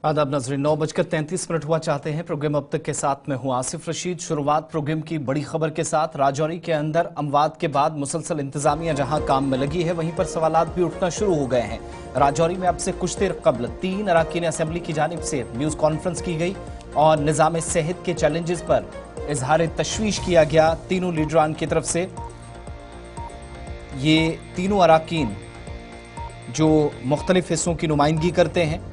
आदाब नाज़रीन, 9:33 हुआ चाहते हैं। प्रोग्राम अब तक के साथ में हूं आसिफ रशीद। शुरुआत प्रोग्राम की बड़ी खबर के साथ। राजौरी के अंदर अमवात के बाद मुसलसल इंतजामिया जहां काम में लगी है, वहीं पर सवालात भी उठना शुरू हो गए हैं। राजौरी में अब से कुछ देर कबल 3 अरकान असेंबली की जानिब से न्यूज कॉन्फ्रेंस की गई और निज़ाम सेहत के चैलेंजेस पर इजहार तशवीश किया गया तीनों लीडरान की तरफ से। ये तीनों अरकान जो मुख्तलिफ हिस्सों की नुमाइंदगी करते हैं,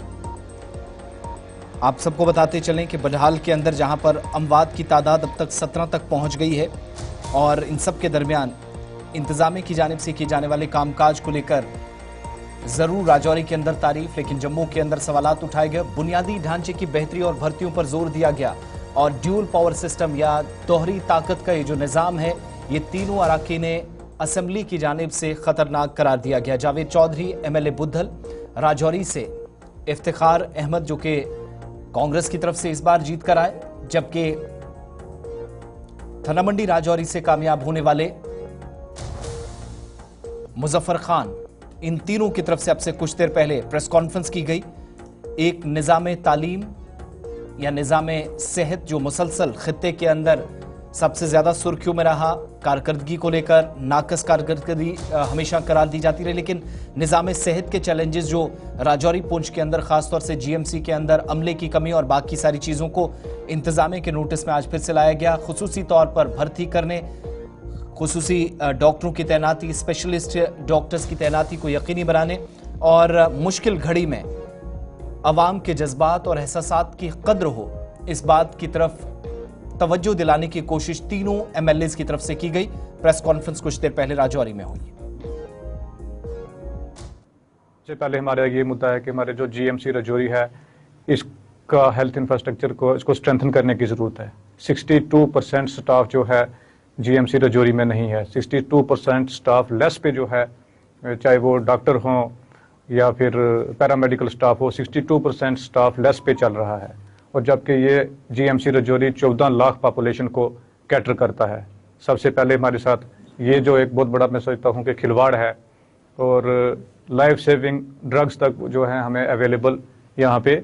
आप सबको बताते चलें कि बडहाल के अंदर जहां पर अमवात की तादाद अब तक 17 तक पहुंच गई है और इन सब के दरमियान इंतजामिया की जानिब से किए जाने वाले कामकाज को लेकर ज़रूर राजौरी के अंदर तारीफ, लेकिन जम्मू के अंदर सवालात उठाए गए। बुनियादी ढांचे की बेहतरी और भर्तियों पर जोर दिया गया और ड्यूल पावर सिस्टम या दोहरी ताकत का ये जो निज़ाम है, ये तीनों अरकान असेंबली की जानिब से खतरनाक करार दिया गया। जावेद चौधरी MLA बुद्धल, राजौरी से इफ्तिखार अहमद जो कि कांग्रेस की तरफ से इस बार जीत कर आए, जबकि थनामंडी राजौरी से कामयाब होने वाले मुजफ्फर खान, इन तीनों की तरफ से अब से कुछ देर पहले प्रेस कॉन्फ्रेंस की गई। एक निज़ाम तालीम या निज़ाम सेहत जो मुसलसल खित्ते के अंदर सबसे ज्यादा सुर्खियों में रहा, कारकर्दगी को लेकर नाकस कारकर्दगी हमेशा करार दी जाती रही, लेकिन निज़ाम सेहत के चैलेंजेस जो राजौरी पुंछ के अंदर खासतौर से GMC के अंदर अमले की कमी और बाकी सारी चीज़ों को इंतजामिया के नोटिस में आज फिर से लाया गया। खुसूसी तौर पर भर्ती करने, खुसूसी डॉक्टरों की तैनाती, स्पेशलिस्ट डॉक्टर्स की तैनाती को यकीनी बनाने और मुश्किल घड़ी में अवाम के जज्बात और एहसासात की कद्र हो, इस बात की तरफ तवज्जो दिलाने की कोशिश तीनों MLAs की तरफ से की गई। प्रेस कॉन्फ्रेंस कुछ देर पहले राजौरी में हुई। सबसे पहले हमारा ये मुद्दा है कि हमारे जो GMC राजौरी है, इसका हेल्थ इंफ्रास्ट्रक्चर को इसको स्ट्रेंथन करने की ज़रूरत है। 62% स्टाफ जो है GMC राजौरी में नहीं है। 62% स्टाफ लेस पे जो है, चाहे वो डॉक्टर हों या फिर पैरामेडिकल स्टाफ हो, 62% स्टाफ लेस पे चल रहा है। और जबकि ये GMC राजौरी 14 लाख पॉपुलेशन को कैटर करता है। सबसे पहले हमारे साथ ये जो एक बहुत बड़ा मैं सोचता हूँ कि खिलवाड़ है, और लाइफ सेविंग ड्रग्स तक जो है हमें अवेलेबल यहाँ पे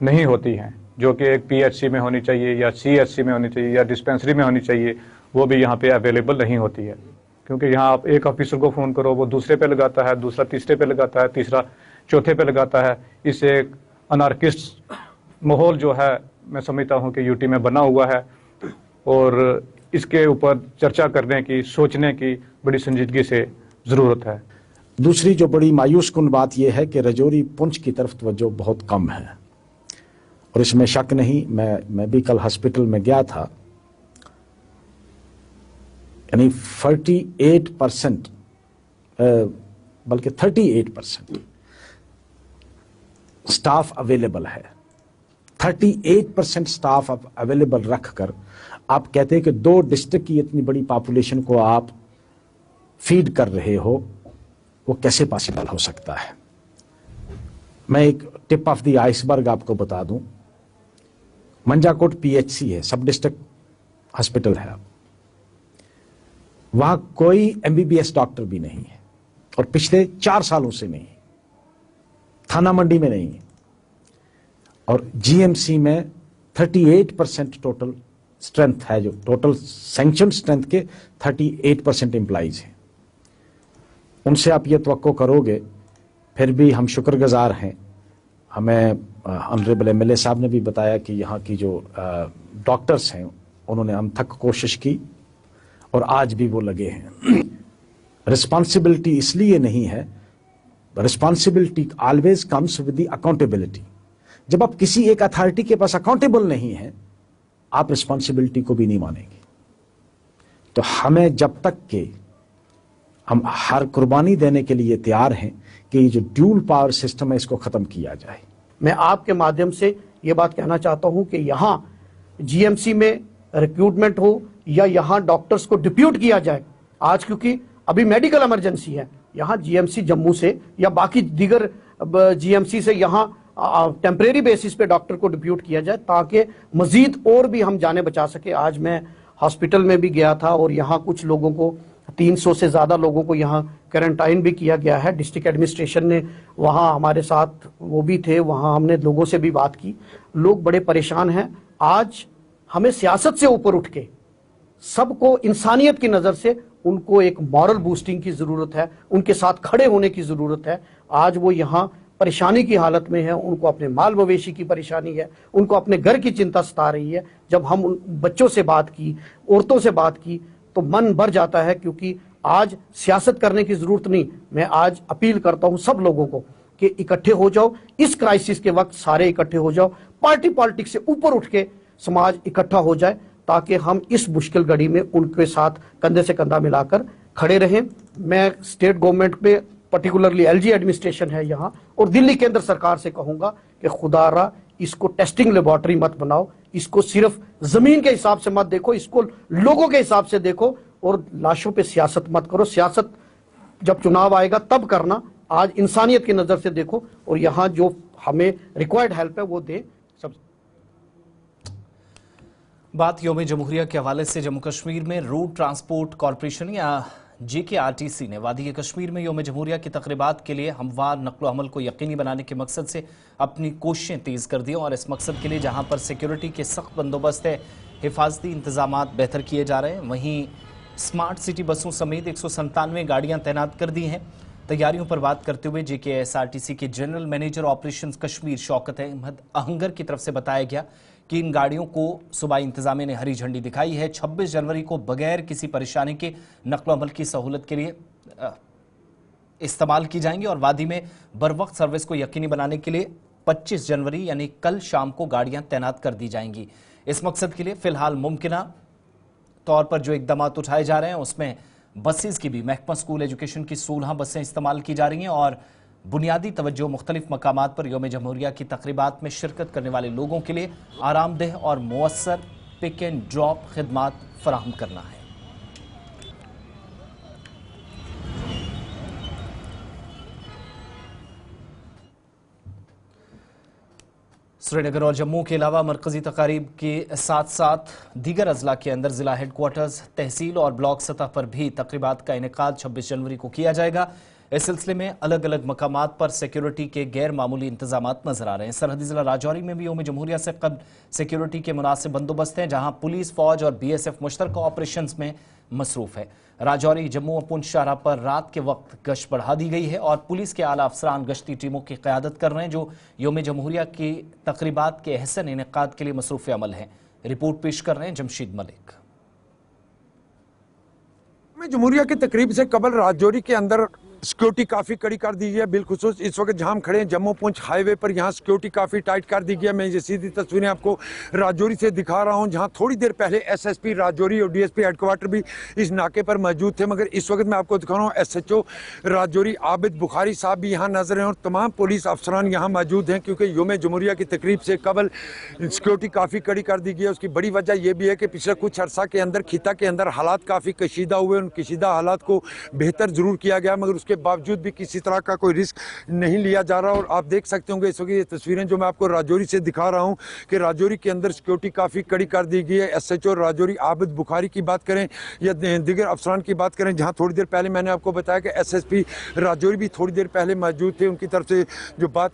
नहीं होती हैं, जो कि एक PHC में होनी चाहिए या CHC में होनी चाहिए या डिस्पेंसरी में होनी चाहिए, वो भी यहाँ पे अवेलेबल नहीं होती है। क्योंकि यहाँ आप एक ऑफिसर को फ़ोन करो, वो दूसरे पे लगाता है, दूसरा तीसरे पे लगाता है, तीसरा चौथे पे लगाता है। इससे एक अनार्किस्ट माहौल जो है मैं समझता हूँ कि UT में बना हुआ है, और इसके ऊपर चर्चा करने की, सोचने की बड़ी संजीदगी से ज़रूरत है। दूसरी जो बड़ी मायूस कुन बात यह है कि राजौरी पुंछ की तरफ तवज्जो बहुत कम है, और इसमें शक नहीं। मैं भी कल हॉस्पिटल में गया था, यानी 48% बल्कि 38% स्टाफ अवेलेबल है। 38% स्टाफ आप अवेलेबल रखकर आप कहते हैं कि 2 डिस्ट्रिक्ट की इतनी बड़ी पॉपुलेशन को आप फीड कर रहे हो, वो कैसे पॉसिबल हो सकता है। मैं एक टिप ऑफ द आइसबर्ग आपको बता दूं। मंजाकोट PHC है, सब डिस्ट्रिक्ट हॉस्पिटल है, वहां कोई MBBS डॉक्टर भी नहीं है, और पिछले 4 सालों से नहीं है। थाना मंडी में नहीं है, और GMC में 38% टोटल स्ट्रेंथ है, जो टोटल सैंक्शन स्ट्रेंथ के 38% एम्प्लॉइज हैं। उनसे आप ये तवक्को करोगे, फिर भी हम शुक्रगुजार हैं। हमें ऑनरेबल MLA साहब ने भी बताया कि यहाँ की जो डॉक्टर्स हैं, उन्होंने अनथक कोशिश की और आज भी वो लगे हैं। रिस्पॉन्सिबिलिटी इसलिए नहीं है, responsibility always comes with the accountability. जब आप किसी एक अथॉरिटी के पास अकाउंटेबल नहीं है, आप रिस्पॉन्सिबिलिटी को भी नहीं मानेंगे। तो हमें जब तक के हम हर कुर्बानी देने के लिए तैयार हैं कि ये जो ड्यूल पावर सिस्टम है, इसको खत्म किया जाए। मैं आपके माध्यम से ये बात कहना चाहता हूं कि यहाँ GMC में रिक्रूटमेंट हो या यहाँ डॉक्टर्स को डिप्यूट किया जाए। आज क्योंकि अभी मेडिकल इमरजेंसी है, यहाँ GMC जम्मू से या बाकी दीगर GMC से यहाँ टेम्परेरी बेसिस पे डॉक्टर को डिप्यूट किया जाए, ताकि मजीद और भी हम जाने बचा सके। आज मैं हॉस्पिटल में भी गया था और यहाँ कुछ लोगों को 300 से ज़्यादा लोगों को यहाँ क्वारंटाइन भी किया गया है। डिस्ट्रिक्ट एडमिनिस्ट्रेशन ने वहाँ हमारे साथ वो भी थे, वहाँ हमने लोगों से भी बात की। लोग बड़े परेशान हैं। आज हमें सियासत से ऊपर उठ के सबको इंसानियत की नज़र से उनको एक मॉरल बूस्टिंग की ज़रूरत है, उनके साथ खड़े होने की ज़रूरत है। आज वो यहाँ परेशानी की हालत में है, उनको अपने माल मवेशी की परेशानी है, उनको अपने घर की चिंता सता रही है। जब हम उन बच्चों से बात की, औरतों से बात की, तो मन भर जाता है, क्योंकि आज सियासत करने की ज़रूरत नहीं। मैं आज अपील करता हूँ सब लोगों को कि इकट्ठे हो जाओ, इस क्राइसिस के वक्त सारे इकट्ठे हो जाओ, पार्टी पॉलिटिक्स से ऊपर उठ के समाज इकट्ठा हो जाए, ताकि हम इस मुश्किल घड़ी में उनके साथ कंधे से कंधा मिलाकर खड़े रहें। मैं स्टेट गवर्नमेंट पे, पर्टिकुलरली एलजी एडमिनिस्ट्रेशन है यहाँ, और दिल्ली केंद्र सरकार से कहूंगा कि खुदारा इसको टेस्टिंग लेबोरेटरी मत बनाओ, इसको सिर्फ जमीन के हिसाब से मत देखो, इसको लोगों के हिसाब से देखो, और लाशों पे सियासत मत करो। सियासत जब चुनाव आएगा तब करना, आज इंसानियत की नज़र से देखो, और यहाँ जो हमें रिक्वायर्ड हेल्प है वो दें। सब बात यौम जमहूरिया के हवाले से जम्मू कश्मीर में रोड ट्रांसपोर्ट कॉरपोरेशन या JKRTC ने वादी कश्मीर में यौम जमहूरिया की तकरीबात के लिए हमवार नकलो हमल को यकीनी बनाने के मकसद से अपनी कोशिशें तेज़ कर दी, और इस मकसद के लिए जहां पर सिक्योरिटी के सख्त बंदोबस्त है, हिफाजती इंतजाम बेहतर किए जा रहे हैं, वहीं स्मार्ट सिटी बसों समेत 197 गाड़ियाँ तैनात कर दी हैं। तैयारियों पर बात करते हुए JKSRTC के general manager operations Kashmir Shaukat Ahmad Ahangar की तरफ से बताया गया कि इन गाड़ियों को सूबाई इंतजामिया ने हरी झंडी दिखाई है। 26 जनवरी को बगैर किसी परेशानी के नकलो अमल की सहूलत के लिए इस्तेमाल की जाएंगी, और वादी में बरवक्त सर्विस को यकीनी बनाने के लिए 25 जनवरी यानी कल शाम को गाड़ियां तैनात कर दी जाएंगी। इस मकसद के लिए फिलहाल मुमकिना तौर पर जो इकदाम उठाए जा रहे हैं उसमें बसेस की भी महकमा स्कूल एजुकेशन की 16 बसें इस्तेमाल की जा रही हैं, और बुनियादी तवज्जो मुख्तलिफ मकामात पर यौम जमहूरिया की तकरीबात में शिरकत करने वाले लोगों के लिए आरामदेह और मुअस्सर पिक एंड ड्रॉप खिदमात फराहम करना है। श्रीनगर और जम्मू के अलावा मरकजी तकारीब के साथ साथ दीगर अजला के अंदर जिला हेडक्वार्टर्स, तहसील और ब्लॉक सतह पर भी तकरीबात का इनेकाद 26 जनवरी को किया जाएगा। इस सिलसिले में अलग अलग मकामात पर सिक्योरिटी के गैर मामूली इंतजाम नजर आ रहे हैं। सरहदी जिला राजौरी में भी यौम जमहूरिया से कबल सिक्योरिटी के मुनासिब बंदोबस्त हैं, जहां पुलिस, फौज और BSF मुश्तरका ऑपरेशंस में मसरूफ है। राजौरी, जम्मू और पुंछ शाहराह पर रात के वक्त गश्त बढ़ा दी गई है, और पुलिस के आला अफसरान गश्ती टीमों की क़यादत कर रहे हैं, जो यौम जमहूरिया की तकरीबात के अहसन इनेकाद के लिए मसरूफ़ अमल हैं। रिपोर्ट पेश कर रहे हैं जमशीद मलिक। जमहूरिया की तकरीब से कबल राजौरी के अंदर सिक्योरिटी काफ़ी कड़ी कर दी गई है। बिलखुसूस इस वक्त जहाँ हम खड़े हैं जम्मू पुंछ हाईवे पर, यहाँ सिक्योरिटी काफ़ी टाइट कर दी गई है। मैं ये सीधी तस्वीरें आपको राजौरी से दिखा रहा हूँ, जहाँ थोड़ी देर पहले SSP राजौरी और DSP हेडक्वार्टर भी इस नाके पर मौजूद थे, मगर इस वक्त मैं आपको दिखा रहा हूँ SHO राजौरी आबिद बुखारी साहब भी यहाँ नजर हैं, और तमाम पुलिस अफसरान यहाँ मौजूद हैं, क्योंकि यौम जमहूरिया की तकरीब से कबल सिक्योरिटी काफ़ी कड़ी कर दी गई है। उसकी बड़ी वजह यह भी है कि पिछले कुछ अर्सा के अंदर खिता के अंदर हालात काफ़ी कशीदा हुए, उन कशीदा हालात को बेहतर ज़रूर किया गया, मगर उसके बावजूद भी किसी तरह का कोई रिस्क नहीं लिया जा रहा। और आप देख सकते होंगे इस वक्त ये तस्वीरें जो मैं आपको राजौरी से दिखा रहा हूं कि राजौरी के अंदर सिक्योरिटी काफ़ी कड़ी कर दी गई है। SHO राजौरी आबिद बुखारी की बात करें या दीगर अफसरान की बात करें, जहां थोड़ी देर पहले मैंने आपको बताया कि SSP राजौरी भी थोड़ी देर पहले मौजूद थे, उनकी तरफ से जो बात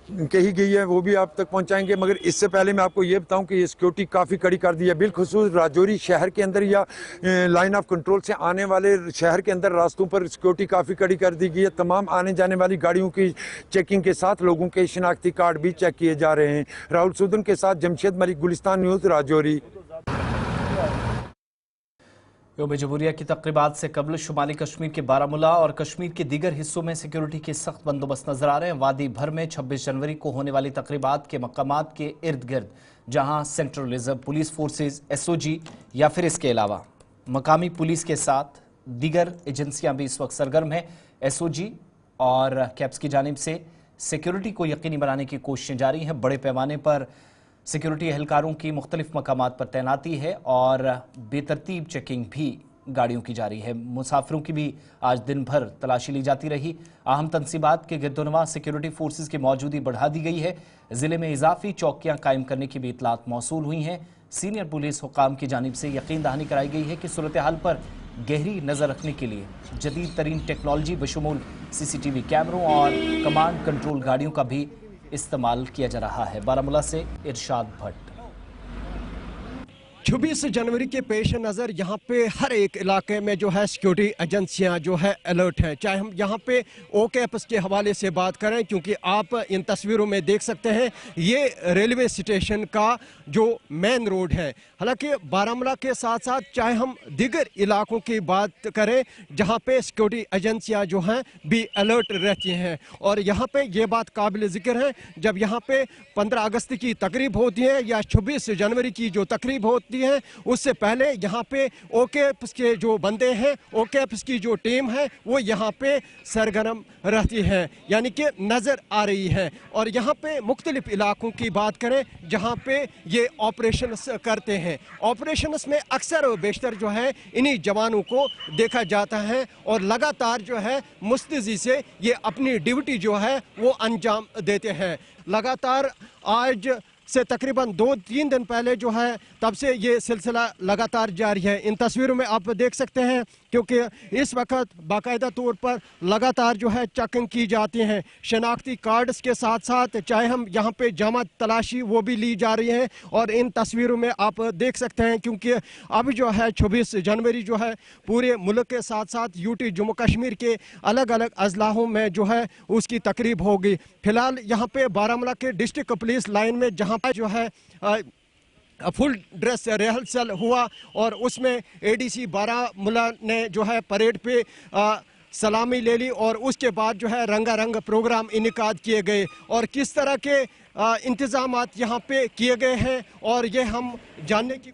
कही गई है वो भी आप तक पहुंचाएंगे। मगर इससे पहले मैं आपको ये बताऊं कि ये सिक्योरिटी काफ़ी कड़ी कर दी है। बिलखुसूस राजौरी शहर के अंदर या लाइन ऑफ कंट्रोल से आने वाले शहर के अंदर रास्तों पर सिक्योरिटी काफ़ी कड़ी कर दी गई है। तमाम आने जाने वाली गाड़ियों की चेकिंग के साथ लोगों के शिनाख्ती कार्ड भी चेक किए जा रहे हैं। राहुल सूदन के साथ जमशेद मलिक, गुलिस्तान न्यूज़, राजौरी। यौम जमहूरिया की तकरीबात से कबल शुमाली कश्मीर के बारामूला और कश्मीर के दीगर हिस्सों में सिक्योरिटी के सख्त बंदोबस्त नजर आ रहे हैं। वादी भर में 26 जनवरी को होने वाली तकरीबात के मकामात के इर्द गिर्द जहां central reserve police forces, SOG या फिर इसके अलावा मकामी पुलिस के साथ दीगर एजेंसियां भी इस वक्त सरगर्म हैं। SOG और कैप्स की जानिब से सिक्योरिटी को यकीनी बनाने की कोशिशें जारी हैं। बड़े पैमाने पर सिक्योरिटी एहलकारों की मुख्तलिफ मकामात पर तैनाती है, और बेतरतीब चेकिंग भी गाड़ियों की जारी है। मुसाफिरों की भी आज दिन भर तलाशी ली जाती रही। अहम तनसीबात के गिरदोनवा सिक्योरिटी फोर्सेज की मौजूदगी बढ़ा दी गई है। ज़िले में इजाफी चौकियां कायम करने की भी इतलात मौसूल हुई हैं। सीनियर पुलिस हुकाम की जानिब से यकीन दहानी कराई गई है कि सूरत हाल पर गहरी नजर रखने के लिए जदीद तरीन टेक्नोलॉजी बशमूल सीसीटीवी कैमरों और कमांड कंट्रोल गाड़ियों का भी इस्तेमाल किया जा रहा है। बारामूला से इरशाद भट्ट। 26 जनवरी के पेश नज़र यहाँ पे हर एक इलाके में जो है सिक्योरिटी एजेंसियाँ जो है अलर्ट हैं। चाहे हम यहाँ पे OCAPS के हवाले से बात करें, क्योंकि आप इन तस्वीरों में देख सकते हैं ये रेलवे स्टेशन का जो मेन रोड है। हालांकि बारामूला के साथ साथ चाहे हम दीगर इलाकों की बात करें जहाँ पे सिक्योरिटी एजेंसियाँ जो हैं भी अलर्ट रहती हैं। और यहाँ पे ये बात काबिल ज़िक्र है, जब यहाँ पे 15 अगस्त की तकरीब होती है या 26 जनवरी की जो तकरीब होती है, उससे पहले यहाँ पे OCAPS के जो बंदे हैं, OCAPS की जो टीम है वो यहाँ पे सरगर्म रहती है, यानी कि नज़र आ रही है। और यहाँ पे मुख्तलिफ इलाकों की बात करें जहाँ पे ये ऑपरेशंस करते हैं, ऑपरेशंस में अक्सर और बेशतर जो है इन्हीं जवानों को देखा जाता है और लगातार जो है मुस्तैदी से ये अपनी ड्यूटी जो है वो अंजाम देते हैं। लगातार आज से तकरीबन 2-3 दिन पहले जो है तब से ये सिलसिला लगातार जारी है। इन तस्वीरों में आप देख सकते हैं, क्योंकि इस वक्त बाकायदा तौर पर लगातार जो है चेकिंग की जाती है। शनाख्ती कार्ड्स के साथ साथ चाहे हम यहाँ पे जमा तलाशी वो भी ली जा रही है। और इन तस्वीरों में आप देख सकते हैं, क्योंकि अब जो है 26 जनवरी जो है पूरे मुल्क के साथ साथ यूटी जम्मू कश्मीर के अलग अलग अजलाहों में जो है उसकी तकरीब होगी। फिलहाल यहाँ पे बारामूला के डिस्ट्रिक्ट पुलिस लाइन में जहाँ पर जो है फुल ड्रेस रिहर्सल हुआ और उसमें ADC बारामूला ने जो है परेड पे सलामी ले ली और उसके बाद जो है रंगारंग प्रोग्राम इनेकाद किए गए। और किस तरह के इंतजामात यहाँ पे किए गए हैं और ये हम जानने की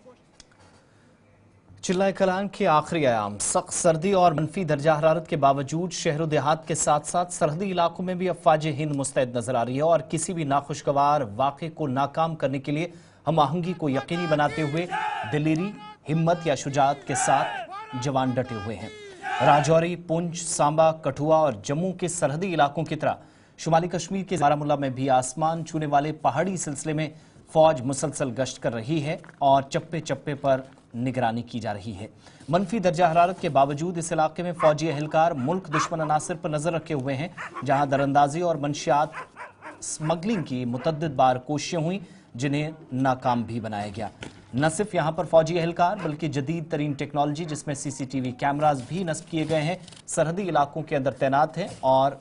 चिल्लाए कलां के आखिरी आयाम, सख्त सर्दी और मनफी दर्जा हरारत के बावजूद शहर देहात के साथ साथ सरहदी इलाकों में भी अफवाज हिंद मुस्तैद नजर आ रही है और किसी भी नाखुशगवार वाक़े को नाकाम करने के लिए हम आहंगी को यकीनी बनाते हुए दिलेरी, हिम्मत या शुजाअत के साथ जवान डटे हुए हैं। राजौरी, पुंछ, सांबा, कठुआ और जम्मू के सरहदी इलाकों की तरह शुमाली कश्मीर के बारामूला में भी आसमान छूने वाले पहाड़ी सिलसिले में फौज मुसलसल गश्त कर रही है और चप्पे चप्पे पर निगरानी की जा रही है। मनफी दर्जा हरारत के बावजूद इस इलाके में फौजी एहलकार मुल्क दुश्मन अनासर पर नजर रखे हुए हैं, जहां दरअंदाजी और मंशियात स्मगलिंग की मुतअद्दिद बार कोशिशें हुई, जिन्हें नाकाम भी बनाया गया। न सिर्फ यहां पर फौजी एहलकार बल्कि जदीद तरीन टेक्नोलॉजी जिसमें CCTV कैमराज भी नस्ब किए गए हैं सरहदी इलाकों के अंदर तैनात हैं और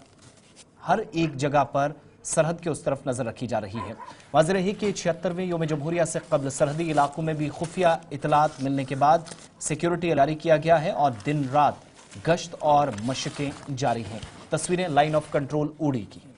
हर एक जगह पर सरहद के उस तरफ नजर रखी जा रही है। वाज़ेह है कि 76वें योम जमहूरिया से कबल सरहदी इलाकों में भी खुफिया इतलात मिलने के बाद सिक्योरिटी जारी किया गया है और दिन रात गश्त और मशकें जारी हैं। तस्वीरें लाइन ऑफ कंट्रोल उड़ी की।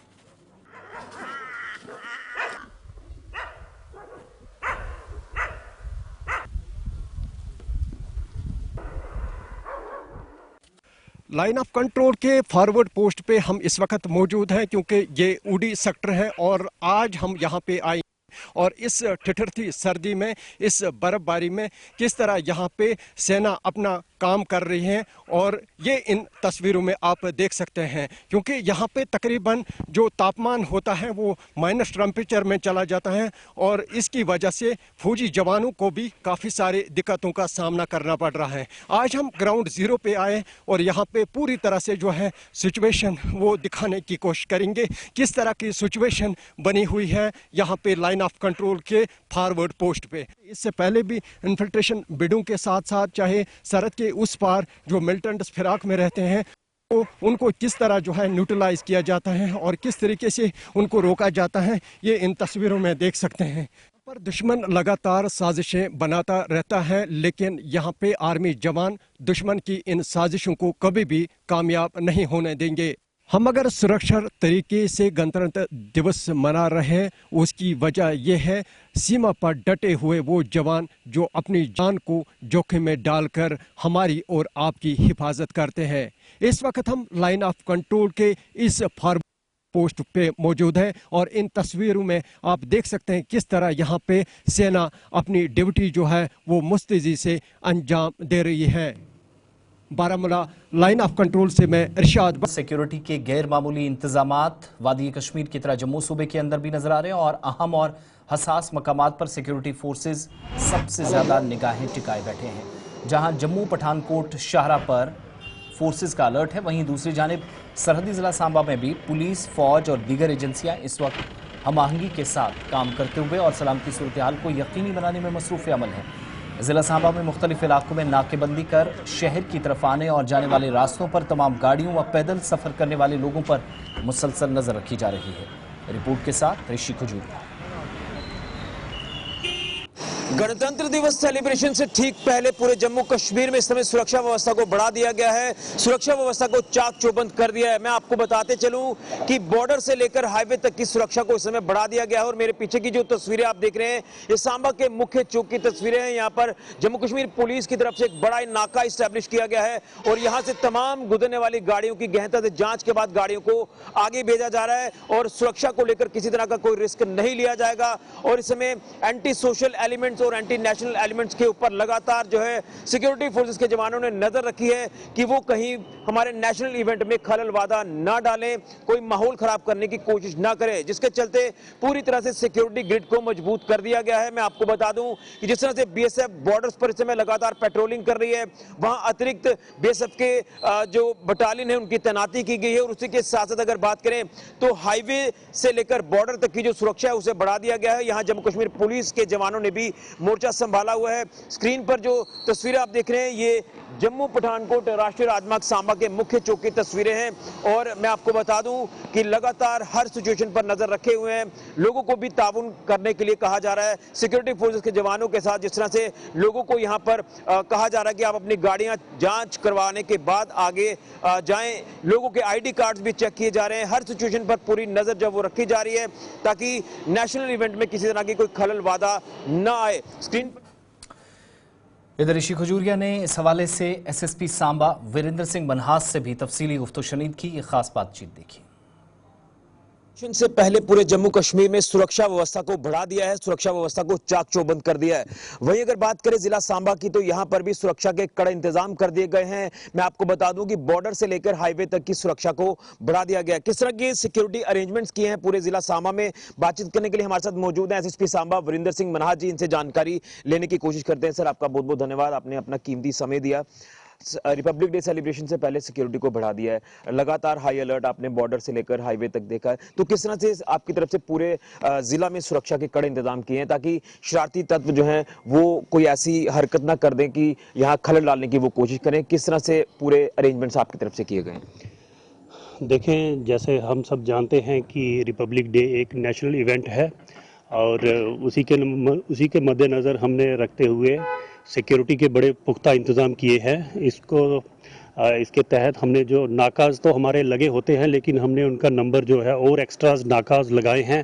लाइन ऑफ कंट्रोल के फॉरवर्ड पोस्ट पे हम इस वक्त मौजूद हैं, क्योंकि ये उड़ी सेक्टर है और आज हम यहाँ पे आए और इस ठिठुरती सर्दी में, इस बर्फबारी में किस तरह यहाँ पे सेना अपना काम कर रही है और ये इन तस्वीरों में आप देख सकते हैं। क्योंकि यहाँ पे तकरीबन जो तापमान होता है वो माइनस टेम्परेचर में चला जाता है और इसकी वजह से फौजी जवानों को भी काफ़ी सारे दिक्कतों का सामना करना पड़ रहा है। आज हम ग्राउंड ज़ीरो पे आए और यहाँ पे पूरी तरह से जो है सिचुएशन वो दिखाने की कोशिश करेंगे, किस तरह की सिचुएशन बनी हुई है यहाँ पे लाइन ऑफ कंट्रोल के फॉरवर्ड पोस्ट पे। इससे पहले भी इन्फिल्ट्रेशन बिडों के साथ साथ चाहे सरहद के उस पार जो मिलिटेंट्स फिराक में रहते हैं तो उनको किस तरह जो है न्यूट्रलाइज किया जाता है और किस तरीके से उनको रोका जाता है, ये इन तस्वीरों में देख सकते हैं। पर दुश्मन लगातार साजिशें बनाता रहता है, लेकिन यहाँ पे आर्मी जवान दुश्मन की इन साजिशों को कभी भी कामयाब नहीं होने देंगे। हम अगर सुरक्षित तरीके से गणतंत्र दिवस मना रहे हैं, उसकी वजह यह है सीमा पर डटे हुए वो जवान जो अपनी जान को जोखिम में डालकर हमारी और आपकी हिफाजत करते हैं। इस वक्त हम लाइन ऑफ कंट्रोल के इस फॉरवर्ड पोस्ट पे मौजूद है और इन तस्वीरों में आप देख सकते हैं किस तरह यहाँ पे सेना अपनी ड्यूटी जो है वो मुस्तैदी से अंजाम दे रही है। बारामूला लाइन ऑफ कंट्रोल से मैं इरशाद। सिक्योरिटी के गैर मामूली इंतजामात वादी कश्मीर की तरह जम्मू सूबे के अंदर भी नजर आ रहे हैं और अहम और हसास मकामात पर सिक्योरिटी फोर्सेस सबसे ज्यादा निगाहें टिकाए बैठे हैं। जहां जम्मू पठानकोट शाहरा पर फोर्सेस का अलर्ट है, वहीं दूसरी जानिब सरहदी जिला सांबा में भी पुलिस, फौज और दीगर एजेंसियां इस वक्त हम आहंगी के साथ काम करते हुए और सलामती सूरत हाल को यकीनी बनाने में मसरूफ़ अमल है। जिला सांबा में मुख्तलिफ इलाकों में नाकेबंदी कर शहर की तरफ आने और जाने वाले रास्तों पर तमाम गाड़ियों व पैदल सफर करने वाले लोगों पर मुसलसल नजर रखी जा रही है। रिपोर्ट के साथ ऋषि खजूरिया। गणतंत्र दिवस सेलिब्रेशन से ठीक पहले पूरे जम्मू कश्मीर में इस समय सुरक्षा व्यवस्था को बढ़ा दिया गया है, सुरक्षा व्यवस्था को चाक चौबंद कर दिया है। मैं आपको बताते चलूं कि बॉर्डर से लेकर हाईवे तक की सुरक्षा को इस समय बढ़ा दिया गया है। और मेरे पीछे की जो तस्वीरें आप देख रहे हैं, ये सांबा के मुख्य चौक की तस्वीरें हैं। यहाँ पर जम्मू कश्मीर पुलिस की तरफ से एक बड़ा नाका इस्टेब्लिश किया गया है और यहाँ से तमाम गुजरने वाली गाड़ियों की गहनता से जांच के बाद गाड़ियों को आगे भेजा जा रहा है और सुरक्षा को लेकर किसी तरह का कोई रिस्क नहीं लिया जाएगा। और इस समय एंटी सोशल एलिमेंट्स और एंटी नेशनल एलिमेंट्स के ऊपर लगातार जो है सिक्योरिटी फोर्सेस के जवानों ने नजर रखी है कि वो कहीं हमारे नेशनल इवेंट में खलल वादा ना डालें, कोई माहौल खराब करने की कोशिश ना करें, जिसके चलते पूरी तरह से सिक्योरिटी ग्रिड को मजबूत कर दिया गया है। मैं आपको बता दूं कि जिस तरह से बीएसएफ बॉर्डर्स पर इस समय लगातार पेट्रोलिंग कर रही है, वहां अतिरिक्त बीएसएफ के जो बटालियन है उनकी तैनाती की गई है। और उसी के साथ साथ अगर बात करें तो हाईवे से लेकर बॉर्डर तक की जो सुरक्षा है उसे बढ़ा दिया गया है। यहाँ जम्मू कश्मीर पुलिस के जवानों ने भी मोर्चा संभाला हुआ है। स्क्रीन पर जो तस्वीरें आप देख रहे हैं ये जम्मू पठानकोट राष्ट्रीय राजमार्ग सांबा के मुख्य चौक की तस्वीरें हैं। और मैं आपको बता दूं कि लगातार हर सिचुएशन पर नजर रखे हुए हैं, लोगों को भी ताउन करने के लिए कहा जा रहा है सिक्योरिटी फोर्सेस के जवानों के साथ। जिस तरह से लोगों को यहां पर कहा जा रहा है कि आप अपनी गाड़ियां जांच करवाने के बाद आगे जाएं, लोगों के आईडी कार्ड्स भी चेक किए जा रहे हैं। हर सिचुएशन पर पूरी नजर जब वो रखी जा रही है ताकि नेशनल इवेंट में किसी तरह की कोई खलल वादा न आए। स्क्रीन इधर ऋषि खजूरिया ने इस हवाले से एसएसपी सांबा वीरेंद्र सिंह मनहास से भी तफसीली गुफ्तगू की। एक खास बातचीत देखी। से पहले पूरे जम्मू कश्मीर में सुरक्षा व्यवस्था को बढ़ा दिया है, सुरक्षा व्यवस्था को चाक चौबंद कर दिया है। वहीं अगर बात करें जिला सांबा की तो यहां पर भी सुरक्षा के कड़े इंतजाम कर दिए गए हैं। मैं आपको बता दूं कि बॉर्डर से लेकर हाईवे तक की सुरक्षा को बढ़ा दिया गया है। किस तरह की सिक्योरिटी अरेंजमेंट्स किए हैं पूरे जिला सांबा में, बातचीत करने के लिए हमारे साथ मौजूद है एसएसपी सांबा वीरेंद्र सिंह मनहास जी। इनसे जानकारी लेने की कोशिश करते हैं। सर, आपका बहुत बहुत धन्यवाद, आपने अपना कीमती समय दिया। रिपब्लिक डे सेलिब्रेशन से पहले सिक्योरिटी को बढ़ा दिया है, लगातार हाई अलर्ट आपने बॉर्डर से लेकर हाईवे तक देखा है, तो किस तरह से आपकी तरफ से पूरे जिला में सुरक्षा के कड़े इंतजाम किए हैं ताकि शरारती तत्व जो हैं वो कोई ऐसी हरकत ना कर दें कि यहाँ खलल डालने की वो कोशिश करें? किस तरह से पूरे अरेंजमेंट्स आपकी तरफ से किए गए हैं? देखें, जैसे हम सब जानते हैं कि रिपब्लिक डे एक नेशनल इवेंट है और उसी के मद्देनज़र हमने रखते हुए सिक्योरिटी के बड़े पुख्ता इंतज़ाम किए हैं। इसके तहत हमने जो नाकाज तो हमारे लगे होते हैं लेकिन हमने उनका नंबर जो है और एक्स्ट्राज नाकाज लगाए हैं।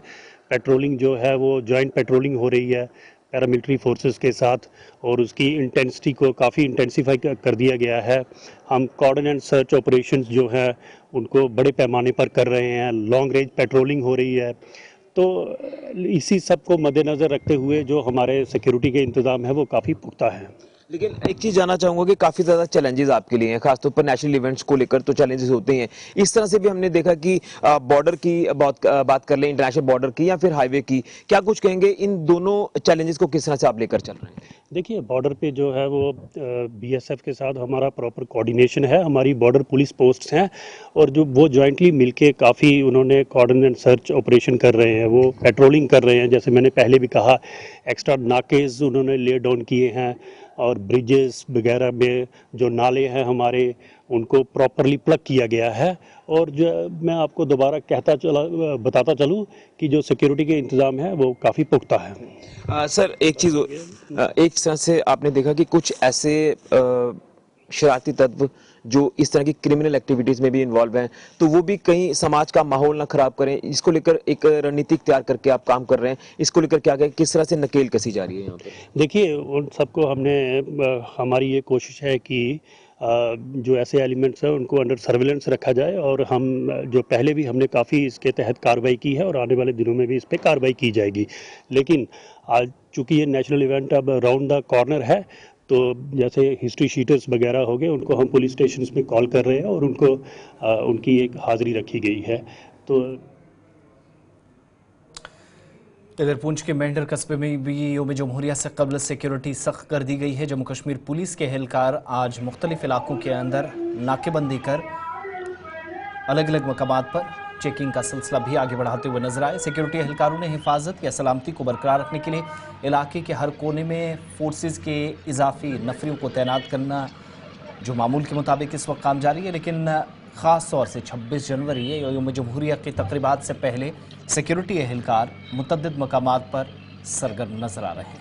पेट्रोलिंग जो है वो जॉइंट पेट्रोलिंग हो रही है पैरामिलिट्री फोर्सेस के साथ और उसकी इंटेंसिटी को काफ़ी इंटेंसिफाई कर दिया गया है। हम कॉर्डन एंड सर्च ऑपरेशंस जो है उनको बड़े पैमाने पर कर रहे हैं, लॉन्ग रेंज पेट्रोलिंग हो रही है। तो इसी सब को मद्देनज़र रखते हुए जो हमारे सिक्योरिटी के इंतज़ाम है वो काफ़ी पुख्ता है। लेकिन एक चीज जानना चाहूंगा कि काफी ज्यादा चैलेंजेस आपके लिए हैं, खासतौर पर नेशनल इवेंट्स को लेकर तो चैलेंजेस होते हैं। इस तरह से भी हमने देखा कि बॉर्डर की बात कर लें, इंटरनेशनल बॉर्डर की या फिर हाईवे की, क्या कुछ कहेंगे इन दोनों चैलेंजेस को किस तरह से आप लेकर चल रहे हैं? देखिए, बॉर्डर पे जो है वो बीएसएफ के साथ हमारा प्रॉपर कोऑर्डिनेशन है, हमारी बॉर्डर पुलिस पोस्ट्स हैं और जो वो जॉइंटली मिलके काफ़ी उन्होंने कॉर्डन एंड सर्च ऑपरेशन कर रहे हैं, वो पेट्रोलिंग कर रहे हैं। जैसे मैंने पहले भी कहा, एक्स्ट्रा नाकेज उन्होंने ले डाउन किए हैं और ब्रिजेस वगैरह में जो नाले हैं हमारे उनको प्रॉपरली प्लग किया गया है। और जो मैं आपको दोबारा बताता चलूँ कि जो सिक्योरिटी के इंतज़ाम है वो काफ़ी पुख्ता है। सर, एक तरह से आपने देखा कि कुछ ऐसे शरारती तत्व जो इस तरह की क्रिमिनल एक्टिविटीज में भी इन्वॉल्व हैं, तो वो भी कहीं समाज का माहौल ना खराब करें, इसको लेकर एक रणनीति तैयार करके आप काम कर रहे हैं। इसको लेकर क्या कहें, किस तरह से नकेल कसी जा रही है यहाँ पे? देखिए, उन सबको हमारी ये कोशिश है कि जो ऐसे एलिमेंट्स हैं उनको अंडर सर्विलेंस रखा जाए और हम जो पहले भी हमने काफ़ी इसके तहत कार्रवाई की है और आने वाले दिनों में भी इस पर कार्रवाई की जाएगी। लेकिन आज चूँकि ये नेशनल इवेंट अब राउंड द कॉर्नर है, तो जैसे हिस्ट्री शीटर्स वगैरह हो गए उनको हम पुलिस स्टेशन में कॉल कर रहे हैं और उनकी एक हाज़िरी रखी गई है। इधर पूंछ के मेंढर कस्बे में भी यौम जमहूरिया से कबल सिक्योरिटी सख्त कर दी गई है। जम्मू कश्मीर पुलिस के एहलकार आज मुख्तलिफ इलाकों के अंदर नाकेबंदी कर अलग अलग मकामात पर चेकिंग का सिलसिला भी आगे बढ़ाते हुए नजर आए। सिक्योरिटी एहलकारों ने हिफाजत या सलामती को बरकरार रखने के लिए इलाके के हर कोने में फोर्सेस के इजाफी नफरियों को तैनात करना जो मामूल के मुताबिक इस वक्त काम जारी है, लेकिन ख़ास तौर से 26 जनवरी यौम जमहूरिया की तकरीबात से पहले सिक्योरिटी एहलकार मुतअद्दिद मकामात पर सरगर्म नजर आ रहे हैं।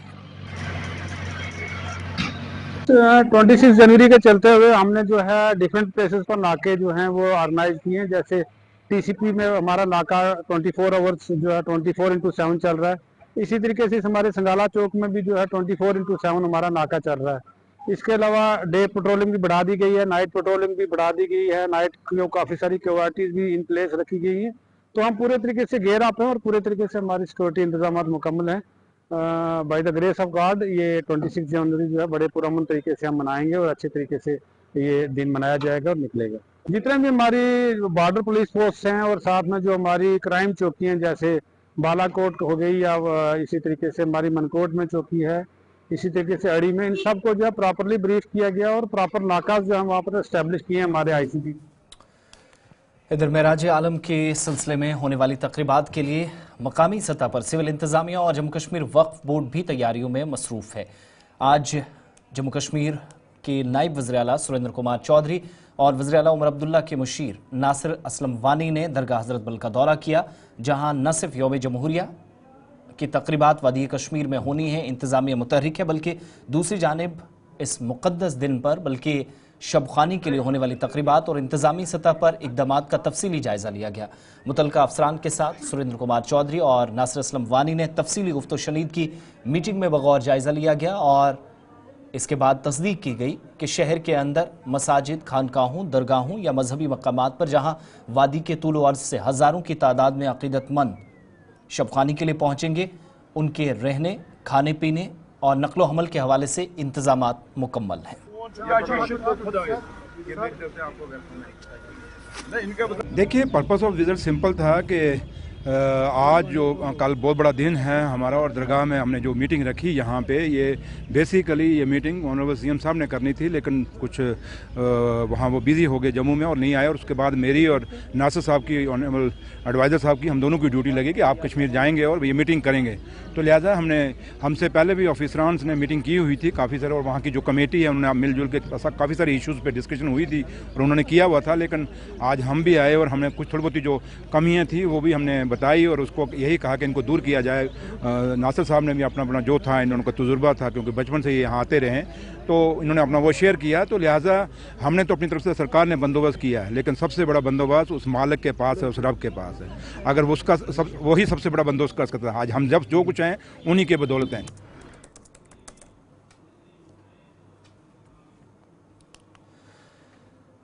26 जनवरी के चलते हुए हमने जो है डिफरेंट प्लेसेस पर नाके जो हैं वो ऑर्गेनाइज किए हैं। जैसे टीसीपी में हमारा नाका 24 आवर्स जो है 24/7 चल रहा है। इसी तरीके से हमारे संगाला चौक में भी जो है 24/7 हमारा नाका चल रहा है। इसके अलावा डे पेट्रोलिंग भी बढ़ा दी गई है, नाइट पेट्रोलिंग भी बढ़ा दी गई है। नाइट की काफ़ी सारी क्वालिटीज़ भी इन प्लेस रखी गई हैं। तो हम पूरे तरीके से गेयर अप हैं और पूरे तरीके से हमारी सिक्योरिटी इंतजाम मुकम्मल हैं। By the grace of God ये 26 जनवरी जो है बड़े पुरअमन तरीके से हम मनाएंगे और अच्छे तरीके से ये दिन मनाया जाएगा और निकलेगा। जितने भी हमारी बॉर्डर पुलिस फोर्स हैं और साथ में जो हमारी क्राइम चौकी हैं जैसे बालाकोट हो गई या इसी तरीके से हमारी मनकोट में चौकी है, इसी तरीके से अड़ी में, इन सब को जो है प्रॉपरली ब्रीफ किया गया और प्रॉपर नाकाज जो है वहाँ पर एस्टेब्लिश किए हैं हमारे आईसीपी। इधर मेराज आलम के सिलसिले में होने वाली तकरीबात के लिए मकामी सतह पर सिविल इंतजामिया और जम्मू कश्मीर वक्फ बोर्ड भी तैयारियों में मसरूफ़ है। आज जम्मू कश्मीर के नायब वज़ीर-ए-आला सुरेंद्र कुमार चौधरी और वज़ीर-ए-आला उमर अब्दुल्ला के मुशीर नासिर असलम वानी ने दरगाह हज़रत बल का दौरा किया, जहाँ न सिर्फ यौम जमहूरिया की तकरीबात वादी कश्मीर में होनी है, इंतज़ामिया मुतहरिक है, बल्कि दूसरी जानिब इस मुक़द्दस दिन पर बल्कि शबखानी के लिए होने वाली तकरीबात और इंतज़ामी सतह पर इक़दामात का तफसीली जायज़ा लिया गया। मुतल्लिका अफसरान के साथ सुरेंद्र कुमार चौधरी और नासिर असलम वानी ने तफसीली गुफ्त शनीद की मीटिंग में बगौर जायज़ा लिया गया और इसके बाद तस्दीक की गई कि शहर के अंदर मसाजिद, खानकाहों, दरगाहों या मजहबी मकामात पर जहाँ वादी के तूल अर्ज़ से हज़ारों की तादाद में अक़ीदतमंद शबखानी के लिए पहुँचेंगे, उनके रहने, खाने पीने और नकलो हमल के हवाले से इंतज़ामात मुकम्मल हैं। देखिए, पर्पस ऑफ विजिट सिंपल था कि आज जो कल बहुत बड़ा दिन है हमारा और दरगाह में हमने जो मीटिंग रखी यहाँ पे, ये बेसिकली ये मीटिंग ऑनरेबल सीएम साहब ने करनी थी, लेकिन कुछ वहाँ वो बिज़ी हो गए जम्मू में और नहीं आए। और उसके बाद मेरी और नासिर साहब की, ऑनरेबल एडवाइज़र साहब की, हम दोनों की ड्यूटी लगी कि आप कश्मीर जाएंगे और ये मीटिंग करेंगे। तो लिहाजा हमसे पहले भी ऑफिसरान ने मीटिंग की हुई थी काफ़ी सारे, और वहाँ की जो कमेटी है उन्होंने मिलजुल के काफ़ी सारे इशूज़ पर डिस्कशन हुई थी और उन्होंने किया हुआ था। लेकिन आज हम भी आए और हमने कुछ थोड़ी बहुत जो कमियाँ थी वो भी हमने बताई और उसको यही कहा कि इनको दूर किया जाए। नासिर साहब ने भी अपना जो था, इनका तजुर्बा था क्योंकि बचपन से ये यहाँ आते रहे, तो इन्होंने अपना वो शेयर किया। तो लिहाजा हमने तो अपनी तरफ से, सरकार ने बंदोबस्त किया है, लेकिन सबसे बड़ा बंदोबस्त उस मालिक के पास है, उस रब के पास है। अगर उसका वही सबसे बड़ा बंदोबस्त कर सकता है। आज हम जब जो कुछ हैं उन्हीं के बदौलत हैं।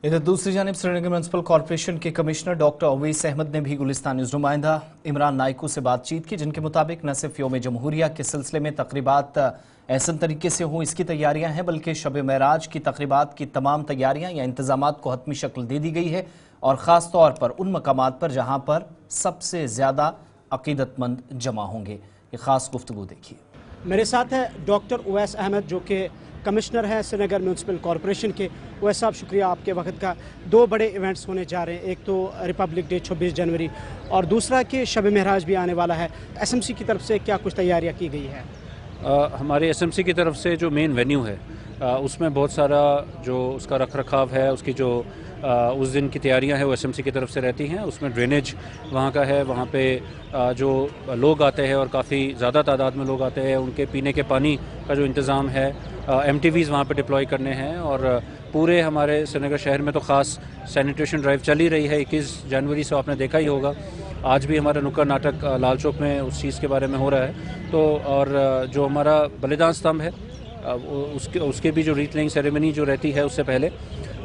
इधर दूसरी जानिब श्रीनगर म्यूनसिपल कॉरपोरेशन के कमिश्नर डॉक्टर अवैस अहमद ने भी गुलिस्तान न्यूज़ नुमाइंदा इमरान नाइकू से बातचीत की, जिनके मुताबिक न सिर्फ यौम जमहूरिया के सिलसिले में तकरीबात ऐसन तरीके से हों इसकी तैयारियां हैं, बल्कि शब मेराज की तकरीबात की तमाम तैयारियां या इंतजामात को हतमी शक्ल दे दी गई है, और ख़ास तौर पर उन मकामात पर जहाँ पर सबसे ज़्यादा अक़ीदतमंद जमा होंगे। ये ख़ास गुफ्तगू देखिए। मेरे साथ है डॉक्टर अवैस अहमद जो कि कमिश्नर हैं श्रीनगर म्यूनसिपल कॉरपोरेशन के। अवैस साहब, शुक्रिया आपके वक्त का। दो बड़े इवेंट्स होने जा रहे हैं, एक तो रिपब्लिक डे 26 जनवरी और दूसरा कि शब महराज भी आने वाला है। एसएमसी की तरफ से क्या कुछ तैयारियां की गई है? हमारे एसएमसी की तरफ से जो मेन वेन्यू है उसमें बहुत सारा जो उसका रख रखाव है, उसकी जो उस दिन की तैयारियां हैं वो एसएमसी की तरफ से रहती हैं। उसमें ड्रेनेज वहाँ का है, वहाँ पे जो लोग आते हैं और काफ़ी ज़्यादा तादाद में लोग आते हैं, उनके पीने के पानी का जो इंतज़ाम है, एमटीवीज़ वहाँ पे डिप्लॉय करने हैं। और पूरे हमारे श्रीनगर शहर में तो ख़ास सैनिटेशन ड्राइव चल ही रही है। 21 जनवरी से आपने देखा ही होगा, आज भी हमारा नुक्कड़ नाटक लाल चौक में उस चीज़ के बारे में हो रहा है। तो और जो हमारा बलिदान स्तंभ है उसके भी जो रीट लेइंग सेरेमनी जो रहती है उससे पहले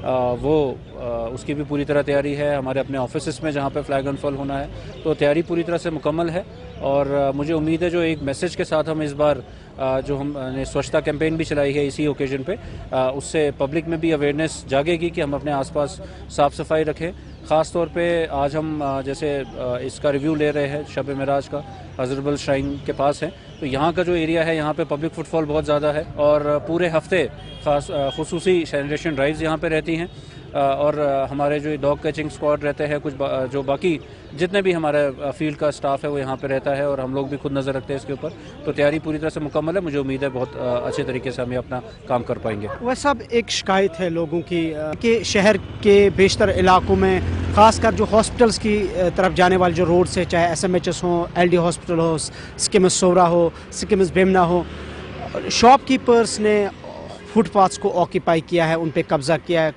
उसकी भी पूरी तरह तैयारी है। हमारे अपने ऑफिस में जहाँ पे फ्लैग अनफॉल होना है, तो तैयारी पूरी तरह से मुकम्मल है। और मुझे उम्मीद है जो एक मैसेज के साथ हम इस बार जो हमने स्वच्छता कैंपेन भी चलाई है इसी ओकेजन पे, उससे पब्लिक में भी अवेयरनेस जागेगी कि हम अपने आसपास साफ़ सफाई रखें। ख़ास तौर पे आज हम जैसे इसका रिव्यू ले रहे हैं शब मेराज का, हज़रतबल श्राइन के पास है, तो यहाँ का जो एरिया है यहाँ पे पब्लिक फुटफॉल बहुत ज़्यादा है और पूरे हफ्ते खुसूसी सैनिटेशन ड्राइव्स यहाँ पे रहती हैं और हमारे जो डॉग कैचिंग स्क्वाड रहते हैं, कुछ जो बाकी जितने भी हमारे फील्ड का स्टाफ है वो यहाँ पे रहता है और हम लोग भी खुद नज़र रखते हैं इसके ऊपर। तो तैयारी पूरी तरह से मुकम्मल है, मुझे उम्मीद है बहुत अच्छे तरीके से हम अपना काम कर पाएंगे। वह सब एक शिकायत है लोगों की कि शहर के बेशतर इलाकों में खासकर जो हॉस्पिटल्स की तरफ जाने वाले जो रोड्स है, चाहे SMHS हो, LD हॉस्पिटल हो, सिकिम्स सोरा हो, सिकिम्स बेमना हो, शॉपकीपर्स ने फुटपाथ्स को ऑक्यूपाई किया है, उन पे कब्ज़ा किया है,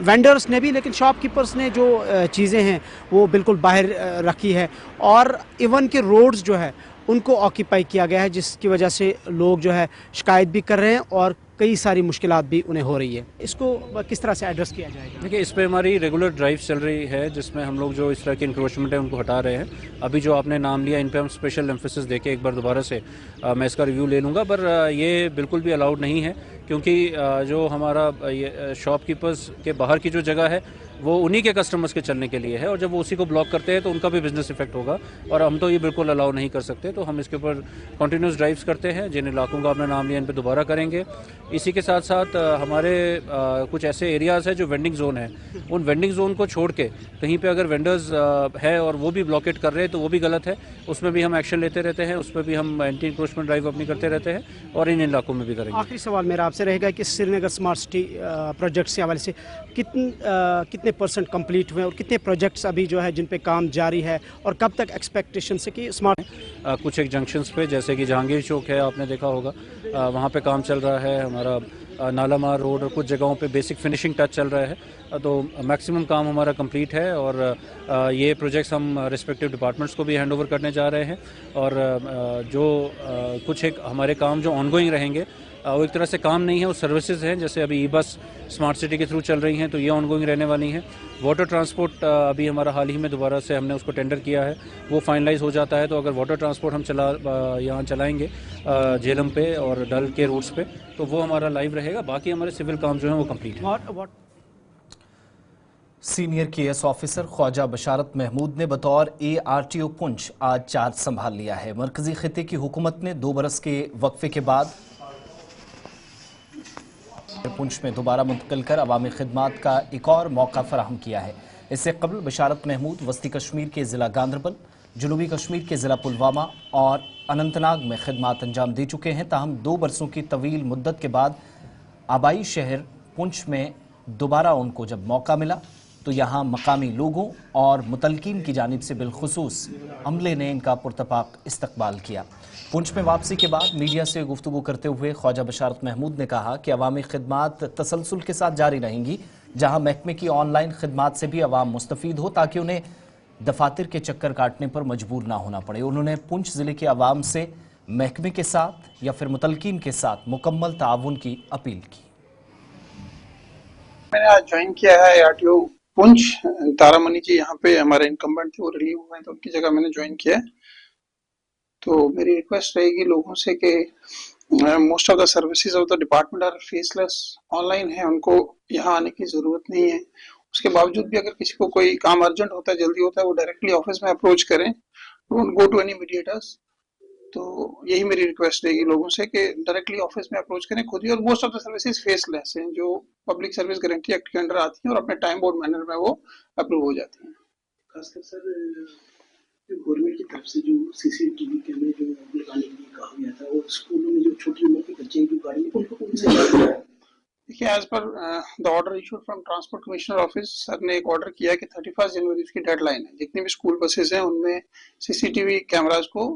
वेंडर्स ने भी, लेकिन शॉपकीपर्स ने जो चीज़ें हैं वो बिल्कुल बाहर रखी है और इवन के रोड्स जो है उनको ऑक्यूपाई किया गया है, जिसकी वजह से लोग जो है शिकायत भी कर रहे हैं और कई सारी मुश्किलात भी उन्हें हो रही है। इसको किस तरह से एड्रेस किया जाएगा? देखिए, इस पे हमारी रेगुलर ड्राइव चल रही है जिसमें हम लोग जो इस तरह के इंक्रोचमेंट है उनको हटा रहे हैं। अभी जो आपने नाम लिया इन पे हम स्पेशल एम्फेसिस देके एक बार दोबारा से मैं इसका रिव्यू ले लूँगा, पर ये बिल्कुल भी अलाउड नहीं है क्योंकि जो हमारा ये शॉपकीपर्स के बाहर की जो जगह है वो उन्हीं के कस्टमर्स के चलने के लिए है और जब वो उसी को ब्लॉक करते हैं तो उनका भी बिजनेस इफेक्ट होगा और हम तो ये बिल्कुल अलाउ नहीं कर सकते। तो हम इसके ऊपर कंटिन्यूस ड्राइव्स करते हैं, जिन इलाकों का आपने नाम लिया इन पे दोबारा करेंगे। इसी के साथ साथ हमारे कुछ ऐसे एरियाज़ है जो वेंडिंग जोन है, उन वेंडिंग जोन को छोड़ के कहीं पे अगर वेंडर्स है और वो भी ब्लॉकेट कर रहे हैं तो वो भी गलत है, उसमें भी हम एक्शन लेते रहते हैं, उसमें भी हम एंटी इंक्रोचमेंट ड्राइव अपनी करते रहते हैं और इन इलाकों में भी करेंगे। आखिरी सवाल मेरा आपसे रहेगा कि श्रीनगर स्मार्ट सिटी प्रोजेक्ट के हवाले से कितने % कंप्लीट हुए और कितने प्रोजेक्ट्स अभी जो है जिन पे काम जारी है और कब तक एक्सपेक्टेशन से कि स्मार्ट कुछ एक जंक्शंस पे जैसे कि जहांगीर चौक है, आपने देखा होगा वहाँ पे काम चल रहा है, हमारा नालामार रोड और कुछ जगहों पे बेसिक फिनिशिंग टच चल रहा है, तो मैक्सिमम काम हमारा कंप्लीट है और ये प्रोजेक्ट्स हम रिस्पेक्टिव डिपार्टमेंट्स को भी हैंड ओवर करने जा रहे हैं और जो कुछ एक हमारे काम जो ऑनगोइंग रहेंगे वो एक तरह से काम नहीं है, वो सर्विसेज हैं, जैसे अभी ई-बस स्मार्ट सिटी के थ्रू चल रही हैं तो ये ऑनगोइंग रहने वाली हैं। वाटर ट्रांसपोर्ट अभी हमारा हाल ही में दोबारा से हमने उसको टेंडर किया है, वो फाइनलाइज हो जाता है तो अगर वाटर ट्रांसपोर्ट हम यहाँ चलाएंगे झेलम पे और डल के रूट्स पे तो वो हमारा लाइव रहेगा। बाकी हमारे सिविल काम जो हैं वो कंप्लीट है। सीनियर KS ऑफिसर ख्वाजा बशारत महमूद ने बतौर ARTO पुंछ आज चार्ज संभाल लिया है। मरकजी खिते की हुकूमत ने 2 बरस के वक्फे के बाद पुंछ में दोबारा मुंतकिल कर अवामी खिदमात का एक और मौका फराहम किया है। इससे कबल बशारत महमूद वस्ती कश्मीर के ज़िला गांदरबल, जनूबी कश्मीर के ज़िला पुलवामा और अनंतनाग में खिदमात अंजाम दे चुके हैं। ताहम 2 बरसों की तवील मुद्दत के बाद आबाई शहर पुंछ में दोबारा उनको जब मौका मिला तो यहाँ मकामी लोगों और मुतलकीन की जानिब से बिलखुसूस अमले ने इनका पुरतपाक इस्तकबाल किया। पुंछ में वापसी के बाद मीडिया से गुफ्तगू करते हुए ख्वाजा बशारत महमूद ने कहा कि अवामी खिदमात तसलसल के साथ जारी रहेंगी, जहाँ महकमे की ऑनलाइन खिदमात से भी अवाम मुस्तफ़ीद हो ताकि उन्हें दफातर के चक्कर काटने पर मजबूर ना होना पड़े। उन्होंने पुंछ ज़िले के अवाम से महकमे के साथ या फिर मुतलकीन के साथ मुकम्मल ताउन की अपील की। मैंने आज ज्वाइन किया है ARTO पुंछ। तारामनी जी यहाँ पे हमारे इनकम्बेंट थे, वो रिलीव हुए हैं तो उनकी जगह मैंने ज्वाइन किया है। तो मेरी रिक्वेस्ट रहेगी लोगों से कि most of the services of the department are faceless, online है, उनको यहाँ आने की ज़रूरत नहीं है। उसके बावजूद भी अगर किसी को कोई काम अर्जेंट होता है, जल्दी होता है, वो डायरेक्टली ऑफिस में अप्रोच करें, don't go to any mediators. तो यही मेरी रिक्वेस्ट रहेगी लोगों से कि डायरेक्टली ऑफिस में अप्रोच करें खुद ही। और most of the services faceless हैं जो पब्लिक सर्विस गारंटी एक्ट के अंडर आती हैं और अपने टाइम बोर्ड मैनर में वो अप्रूव हो जाती हैं। खासकर सर गवर्नमेंट की तरफ से जो CCTV कैमरे जो लगाने के लिए कहा गया था और स्कूलों में जो छोटी उम्र के बच्चे की गाड़ी में उनको कौन से देखिए, as per the order issued from transport commissioner office, sir ने एक ऑर्डर किया कि 31 जनवरी की डेडलाइन है, जितनी भी स्कूल बसेस हैं उनमें CCTV कैमराज को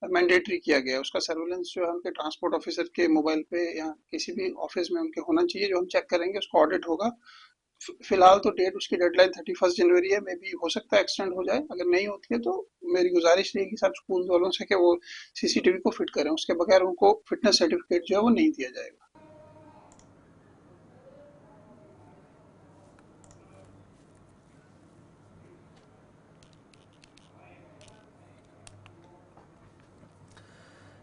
मैंडेटरी किया गया है। उसका सर्विलेंस जो है उनके ट्रांसपोर्ट ऑफिसर के मोबाइल पे या किसी भी ऑफिस में उनके होना चाहिए, जो हम चेक करेंगे, उसका ऑडिट होगा। फिलहाल तो डेट उसकी डेडलाइन 31 जनवरी है, मे बी हो सकता है एक्सटेंड हो जाए। अगर नहीं होती है तो मेरी गुजारिश रहेगी सब स्कूल वालों से कि वो CCTV को फिट करें, उसके बगैर उनको फिटनेस सर्टिफिकेट जो है वो नहीं दिया जाएगा।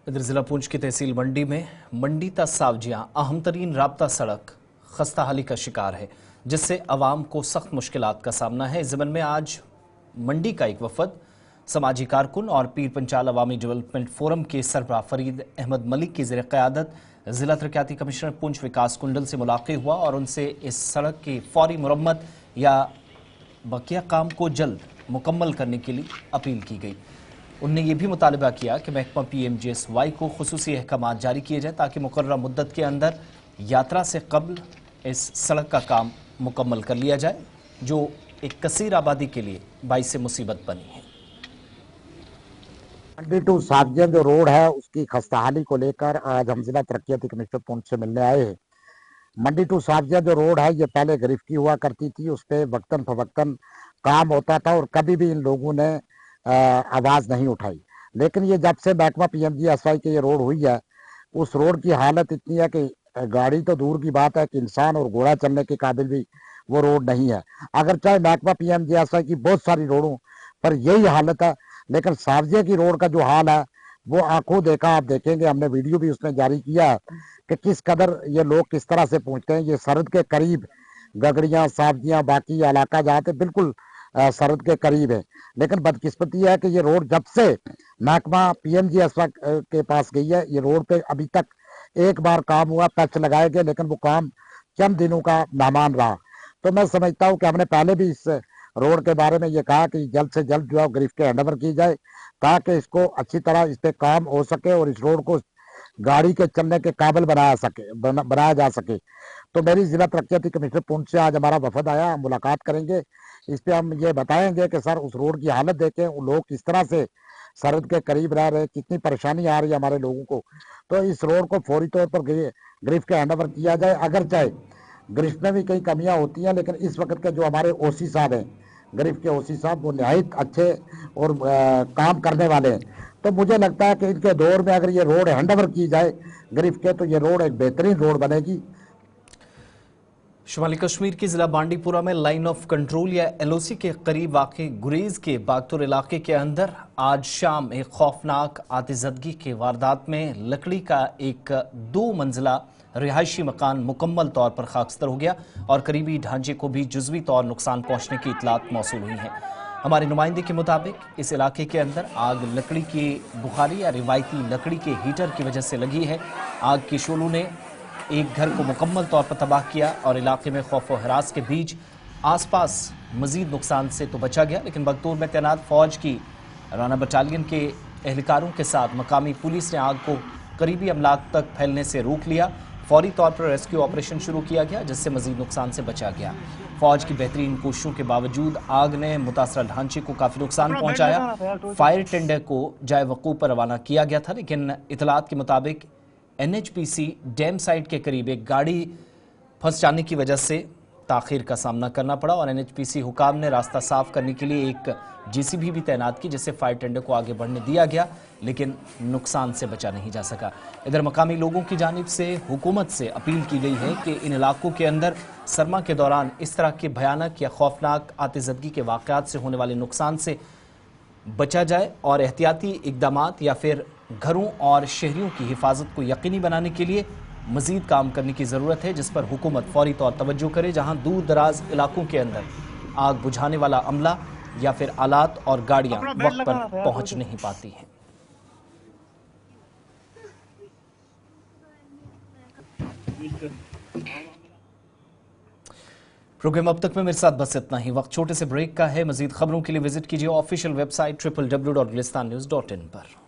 इधर जिला पुंछ की तहसील मंडी में मंडी ता सावजियां अहम तरीन राब्ता सड़क खस्ताहाली का शिकार है, जिससे अवाम को सख्त मुश्किलात का सामना है। इस ज़मन में आज मंडी का एक वफद समाजी कारकुन और पीर पंचाल अवामी डेवलपमेंट फोरम के सरबराह फरीद अहमद मलिक की ज़ेर क़यादत जिला तरक्याती कमिश्नर पुंछ विकास कुंडल से मुलाकात हुआ और उनसे इस सड़क की फौरी मुरम्मत या बकिया काम को जल्द मुकम्मल करने के लिए अपील की गई। उनने ये भी मुतालबा किया कि महकमा PMGSY को खुसूसी अहकामात जारी किए जाए ताकि मुकर्ररा मुद्दत के अंदर यात्रा से कबल इस सड़क का काम मुकम्मल कर लिया जाए, जो एक कसीर आबादी के लिए बाइस मुसीबत बनी है। मंडी टू सावजिया जो रोड है उसकी खस्ताहाली को लेकर आज हम जिला तरक्याती कमिश्नर पुंछ से मिलने आए हैं। मंडी टू सावजिया जो रोड है ये पहले गिरफ्त की हुआ करती थी, उस पर वक्तन फवक्तन काम होता था और कभी भी इन लोगों ने आवाज़ नहीं उठाई। लेकिन ये जब से महकमा PMGSY की ये रोड हुई है, उस रोड की हालत इतनी है कि गाड़ी तो दूर की बात है कि इंसान और घोड़ा चलने के काबिल भी वो रोड नहीं है। अगर चाहे महकमा PMGSY की बहुत सारी रोडों पर यही हालत है, लेकिन सावजिया की रोड का जो हाल है वो आंखों देखा आप देखेंगे। हमने वीडियो भी उसमें जारी किया है कि किस कदर ये लोग किस तरह से पहुंचते हैं। ये सरहद के करीब गगड़ियाँ सावजियाँ बाकी इलाका जाते बिल्कुल सरहद के करीब है। लेकिन बदकिस्मती है कि ये रोड जब से महकमा PMGSY के पास गई है, ये रोड पे अभी तक एक बार काम हुआ, पैच लगाए गए, लेकिन वो काम चंद दिनों का मेहमान रहा। तो मैं समझता हूँ कि हमने पहले भी इस रोड के बारे में ये कहा कि जल्द से जल्द जो है गिरफ्त के हैंडओवर की जाए ताकि इसको अच्छी तरह इस पे काम हो सके और इस रोड को गाड़ी के चलने के काबिल बनाया जा सके। तो मेरी जिला तरक्याती कमिश्नर पुंछ से आज हमारा वफद आया, हम मुलाकात करेंगे। इस पे हम ये बताएंगे कि सर उस रोड की हालत देखें, वो लोग किस तरह से सरहद के करीब रह रहे, कितनी परेशानी आ रही है हमारे लोगों को। तो इस रोड को फौरी तौर पर गिरफ्त के हैंडओवर किया जाए। अगर चाहे गिरफ्त में भी कई कमियां होती हैं, लेकिन इस वक्त के जो हमारे OC साहब हैं, गिरफ्त के OC साहब, वो निहायत अच्छे और काम करने वाले हैं। तो मुझे लगता है कि इनके दौर में अगर ये रोड हैंडओवर की जाए गिरफ्त के, तो ये रोड एक बेहतरीन रोड बनेगी। शुमाली कश्मीर की जिला बांडीपुरा में लाइन ऑफ कंट्रोल या LOC के करीब वाक़े गुरेज के बागतुर इलाके के अंदर आज शाम एक खौफनाक आतिशज़दगी के वारदात में लकड़ी का एक 2 मंजिला रिहायशी मकान मुकम्मल तौर पर खाकस्तर हो गया और करीबी ढांचे को भी जुज़वी तौर नुकसान पहुंचने की इतलात मौसूल हुई है। हमारे नुमाइंदे के मुताबिक इस इलाके के अंदर आग लकड़ी की बुखारी या रिवायती लकड़ी के हीटर की वजह से लगी है। आग के शोलों ने एक घर को मुकम्मल तौर पर तबाह किया और इलाके में खौफ व हरास के बीच आसपास मजीद नुकसान से तो बचा गया, लेकिन बगतूर में तैनात फौज की राना बटालियन के एहलकारों के साथ मकामी पुलिस ने आग को करीबी अमलाक तक फैलने से रोक लिया। फौरी तौर पर रेस्क्यू ऑपरेशन शुरू किया गया, जिससे मजीद नुकसान से बचा गया। फौज की बेहतरीन कोशिशों के बावजूद आग ने मुतासरा ढांचे को काफ़ी नुकसान पहुंचाया। फायर टेंडर को जाए वकूफ़ पर रवाना किया गया था, लेकिन इतलात के मुताबिक NHPC डैम साइट के करीब एक गाड़ी फंस जाने की वजह से ताख़ीर का सामना करना पड़ा और NHPC हुकाम ने रास्ता साफ करने के लिए एक JCB भी तैनात की, जिससे फायर टेंडर को आगे बढ़ने दिया गया, लेकिन नुकसान से बचा नहीं जा सका। इधर मकामी लोगों की जानिब से हुकूमत से अपील की गई है कि इन इलाकों के अंदर सरमा के दौरान इस तरह के भयानक या खौफनाक आतिशज़दगी के वाक़यात से होने वाले नुकसान से बचा जाए और एहतियाती इक़दामात या फिर घरों और शहरियों की हिफाजत को यकीनी बनाने के लिए मज़ीद काम करने की ज़रूरत है, जिस पर हुकूमत फौरी तौर तवज्जो करे। जहां दूर दराज इलाकों के अंदर आग बुझाने वाला अमला या फिर आलात और गाड़ियां वक्त पर पहुंच नहीं पाती हैं। प्रोग्राम अब तक में मेरे साथ बस इतना ही। वक्त छोटे से ब्रेक का है। मज़ीद खबरों के लिए विजिट कीजिए ऑफिशियल वेबसाइट www.gulistannews.in पर।